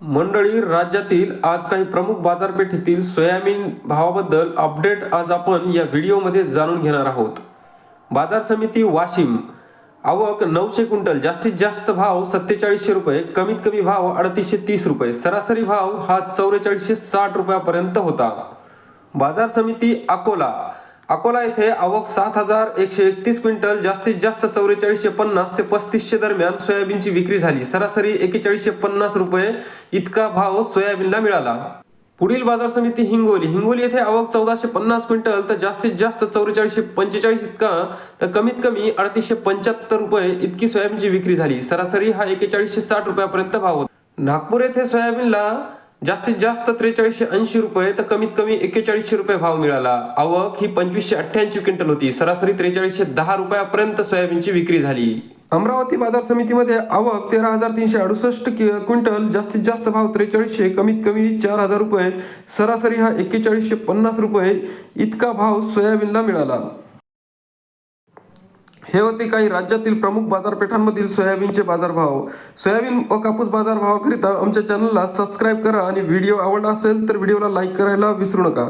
मंडळी, राज्यातील आज काही प्रमुख बाजारपेठेतील सोयाबीन भावाबद्दल अपडेट आज आपण या व्हिडिओमध्ये जाणून घेणार आहोत. बाजार समिती वाशिम. आवक 900 क्विंटल, जास्तीत जास्त भाव 4700 रुपये, कमीत कमी भाव 3830 रुपये, सरासरी भाव हा 4460 रुपयापर्यंत होता. बाजार समिती अकोला. अकोला येथे आवक 7131 क्विंटल, जास्तीत जास्त 4450 ते 3500 दरम्यान सोयाबीनची विक्री झाली. सरासरी 4150 रुपये इतका भाव सोयाबीनला मिळाला. पुढील बाजार समिती हिंगोली. हिंगोली येथे आवक 1450 क्विंटल तर जास्तीत जास्त 4445 इतका तर कमीत कमी 3875 रुपये इतकी सोयाबीनची विक्री झाली. सरासरी हा 4160 रुपयापर्यंत भाव होता. नागपूर येथे सोयाबीनला जास्तीत जास्त 4380 रुपये तर कमीत कमी 4100 रुपये भाव मिळाला. आवक ही 2588 क्विंटल होती. सरासरी 4310 रुपयापर्यंत सोयाबीनची विक्री झाली. अमरावती बाजार समितीमध्ये आवक 13368 क्विंटल, जास्तीत जास्त भाव 4300, कमीत कमी 4000 रुपये, सरासरी हा 4150 रुपये इतका भाव सोयाबीनला मिळाला. हे होते काही राज्यातील प्रमुख बाजारपेठांमधील सोयाबीनचे बाजारभाव. सोयाबीन व कापूस बाजारभावाकरिता आमच्या चॅनलला सबस्क्राईब करा आणि व्हिडिओ आवडला असेल तर व्हिडिओला लाईक करायला विसरू नका.